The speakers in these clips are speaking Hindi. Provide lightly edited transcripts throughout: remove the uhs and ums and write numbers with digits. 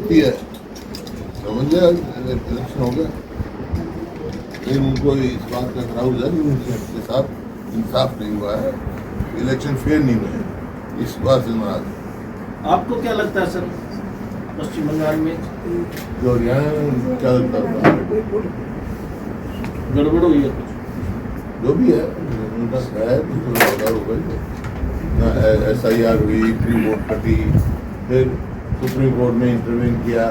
होती है, समझ गया, इलेक्शन हो गया। लेकिन उनको इस बात का ग्राउंड है कि उनके साथ इंसाफ नहीं हुआ है, इलेक्शन फेयर नहीं हुए हैं, इस बात से नाराज है। आपको क्या लगता है सर, पश्चिम बंगाल में जो हरियाणा में क्या लगता था, गड़बड़ हुई है कुछ? जो भी है उनका है, हो गई ना, SIR हुई, प्री वोट कटी, फिर सुप्रीम कोर्ट ने इंटरवेन किया।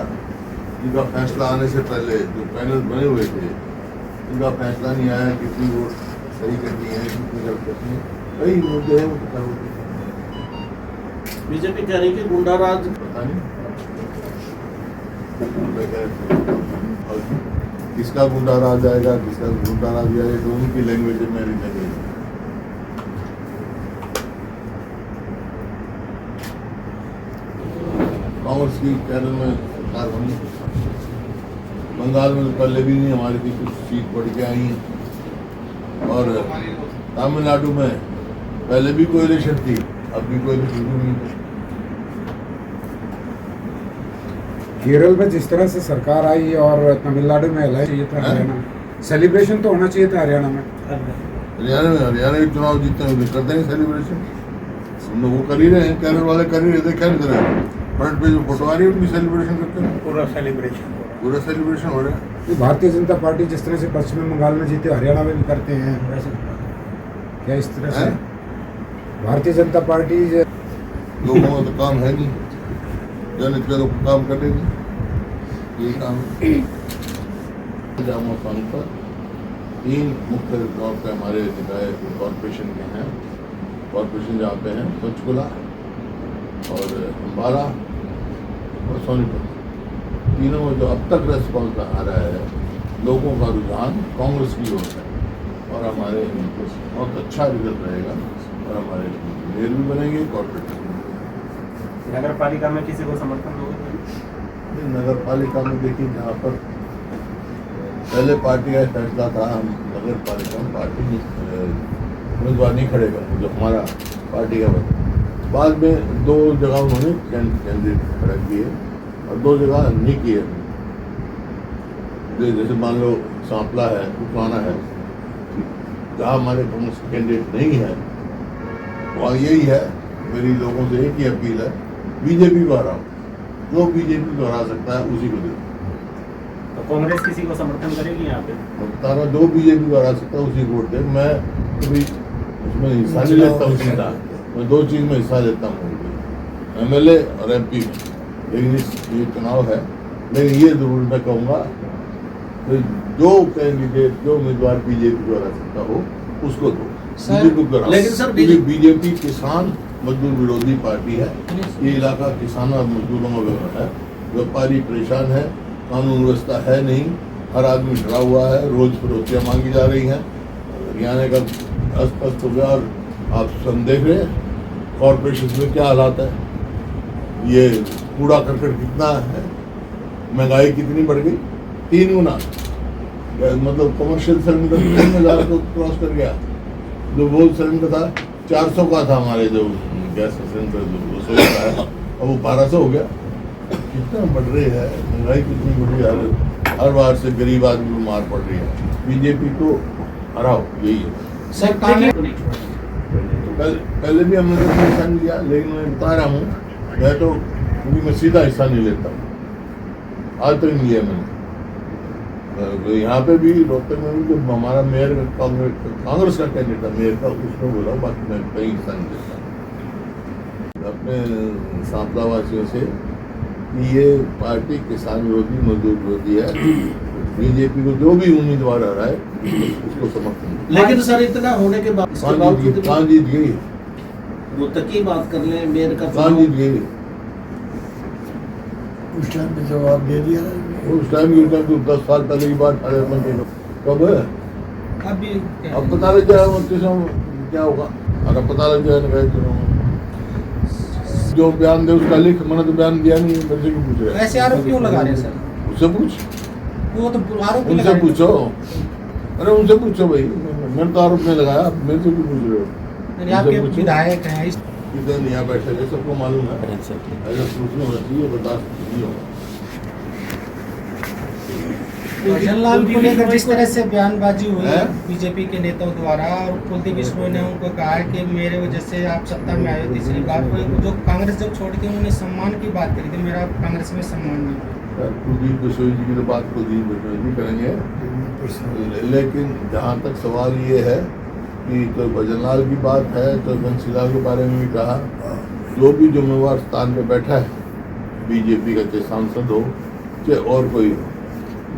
इनका फैसला आने से पहले जो पैनल बने हुए थे, इनका फैसला नहीं आया कि प्री वोट सही करनी है, कितनी गलत करनी है, कई मुद्दे हैं वो पता होते। बीजेपी कह रही कि गुंडा राज, पता नहीं और किसका गुंडा राज आएगा, किसका गुंडा राज आएगा, तो उनकी लैंग्वेज है, मेरी लैंग्वेज। कांग्रेस की केरल में सरकार बनी, बंगाल में तो पहले भी नहीं हमारी थी, कुछ सीट बढ़ के आई हैं, और तमिलनाडु में पहले भी कोएलिशन थी, अब भी कोएलिशन नहीं है। केरल में जिस तरह से सरकार आई और तमिलनाडु में एलायंस चाहिए था, हरियाणा सेलिब्रेशन तो होना चाहिए था हरियाणा में। हरियाणा के चुनाव जीतते हुए करते हैं सेलिब्रेशन, हम लोग वो कर ही रहे हैं, केरल वाले कर ही रहे थे, क्या कर रहे हैं, फ्रंट पे जो फोटो आ रही है उनकी सेलिब्रेशन करते हैं, पूरा सेलिब्रेशन हो रहा है। भारतीय जनता पार्टी जिस तरह से पश्चिम बंगाल में जीते हरियाणा में भी करते हैं, वैसे क्या इस तरह से भारतीय जनता पार्टी लोगों का तो काम है नहीं, जनहित का तो काम करेगी, ये काम जामा संघ पर 3 मुख्य तौर पर हमारे निकाय कॉरपोरेशन के हैं, कॉरपोरेशन जहाँ पे हैं पंचकुला और अम्बाला और सोनीपत, तीनों में जो अब तक रेस्पॉन्स आ रहा है, लोगों का रुझान कांग्रेस की ओर है, और हमारे बहुत अच्छा रिजल्ट रहेगा, और हमारे मेयर भी बनेंगे, कॉर्पोरेट। नगर पालिका में किसी को समर्थन दोगे? नगर पालिका में देखिए, जहाँ पर पहले पार्टी का फैसला था, हम नगर पालिका में पार्टी उम्मीदवार नहीं खड़े करेंगे, जो हमारा पार्टी का बता। बाद में 2 जगह उन्होंने कैंडिडेट खड़ा किए और 2 जगह नहीं किए, जैसे मान लो सांपला है, उठाना है, जहाँ हमारे कांग्रेस कैंडिडेट नहीं है, वहाँ यही है, मेरी लोगों से एक ही अपील है, बीजेपी को हराओ, जो बीजेपी को हरा सकता है उसी को दे। तो कांग्रेस किसी को समर्थन करेगी यहाँ पे? मैं बता रहा हूँ, जो बीजेपी को हरा सकता है उसी को वोट दे। मैं कभी उसमें हिस्सा नहीं लेता हूँ, सीधा मैं 2 चीज़ में हिस्सा लेता हूँ, MLA और MP में, लेकिन ये चुनाव है। लेकिन ये जरूर मैं कहूँगा, तो जो कैंडिडेट, जो उम्मीदवार बीजेपी को हरा सकता हो उसको दो, बीजेपी को हराओ। लेकिन सर बीजेपी किसान मजदूर विरोधी पार्टी है, ये इलाका किसानों और मजदूरों में है, व्यापारी परेशान है, कानून व्यवस्था है नहीं, हर आदमी डरा हुआ है, रोज फिरौतियाँ मांगी जा रही हैं, हरियाणा का अस्त हो गया। और आप सब देख रहे हैं कॉर्पोरेशन में क्या हालात है, ये कूड़ा करकट कितना है, महंगाई कितनी बढ़ गई, 3 गुना, मतलब कमर्शियल सिलेंडर 3,000 को क्रॉस कर गया, जो वो सिलेंडर था 400 का था, हमारे जो गैस सिलेंडर जो रसोई का है, अब वो 1200 हो गया। कितना बढ़ रही है महंगाई, कितनी बढ़ रही है, हर बार से गरीब आदमी को मार पड़ रही है। बीजेपी को हराओ, यही है। सरकार ने पहले भी हमने तो हिस्सा नहीं लिया, लेकिन मैं बता रहा हूँ, मैं तो क्योंकि मैं सीधा हिस्सा नहीं लेता हूँ, आज तक नहीं लिया मैंने। यहाँ पे भी रोहतक में भी जो हमारा मेयर कांग्रेस का कैंडिडेट था मेयर का, उसमें बोला, बाकी मैं कहीं हिस्सा नहीं लेता अपने सांपला वासियों से कि ये पार्टी किसान विरोधी, मजदूर विरोधी है, बीजेपी को जो भी उम्मीदवार आ रहा है उसको समर्थन। लेकिन सर इतना होने के बाद कहाँ जीत गई, रोहतक की बात कर लें, मेयर का कहाँ जीत गई, उस टाइम पे जवाब दे दिया, उस टाइम की 10 साल पहले की बात, कब है, अभी अब पता लग जाएगा क्या होगा, अगर पता लग जाएगा जो बयान दे उसका लिख, मैंने तो बयान दिया नहीं, मेरे से क्यों पूछ रहे हैं? ऐसे आरोप क्यों लगा रहे हैं सर? उससे पूछ, वो तो आरोप ही उनसे लगा रहे हैं। पूछो, अरे उनसे पूछो भाई, मैंने तो आरोप नहीं लगाया, मेरे से क्यों पूछ रहे हो? नहीं, आपके विधायक हैं इधर यहाँ बैठे थे, सबको मालूम है, ऐसा पूछना होना चाहिए, बर्दाश्त नहीं होगा। भजनलाल को लेकर जिस तरह से बयानबाजी हुई हैं? बीजेपी के नेताओं द्वारा, और कुलदीप बिश्नोई ने उनको कहा है कि मेरे वजह से आप सत्ता में आए हो तीसरी बार, को जो कांग्रेस जब छोड़ी थी उन्होंने सम्मान की बात करी थी, मेरा कांग्रेस में सम्मान नहीं। कुलदीप बिश्नोई जी की तो बात कुलदीप बिश्नोई जी करेंगे, लेकिन जहाँ तक सवाल ये है कि तो भजनलाल की बात है तो घनशिला के बारे में भी कहा, जो भी जिम्मेवार स्थान पे बैठा है बीजेपी का, चाहे सांसद हो चाहे और कोई हो,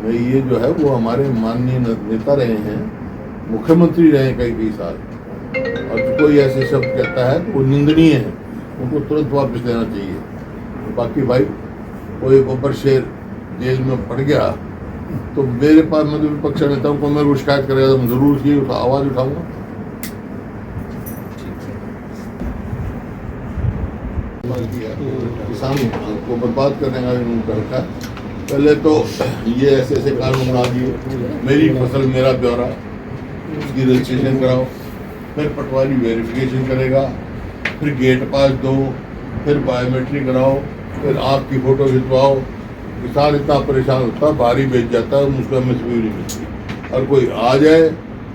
मैं ये जो है वो हमारे माननीय नेता रहे हैं, मुख्यमंत्री रहे हैं कई साल, और जो कोई ऐसे शब्द कहता है तो वो निंदनीय है, उनको तुरंत वापस लेना चाहिए। बाकी भाई कोई बब्बर शेर जेल में पड़ गया तो मेरे पास, मैं तो विपक्ष नेताओं को मैं शिकायत करेगा तो मैं जरूर उसकी आवाज़ उठाऊंगा। किसान को बर्बाद करने का उनका रखा है। पहले तो ये ऐसे ऐसे कानून बना दिए, मेरी फसल मेरा ब्यौरा, उसकी रजिस्ट्रेशन कराओ, फिर पटवारी वेरिफिकेशन करेगा, फिर गेट पास दो, फिर बायोमेट्रिक कराओ, फिर आपकी फ़ोटो खिंचवाओ। किसान इतना परेशान होता है, भारी बेच जाता है, मुझको MSP भी नहीं मिलती, और कोई आ जाए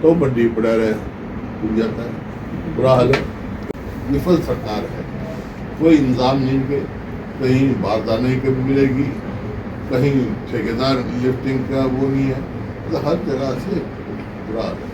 तो बड्डी पड़ा रहे, डूब जाता है, बुरा हाल है। विफल सरकार है, कोई इंतजाम नहीं के, कहीं बारदाने की मिलेगी, कहीं ठेकेदार लिफ्टिंग का वो नहीं है, मतलब हर जगह से बुरा हाल है।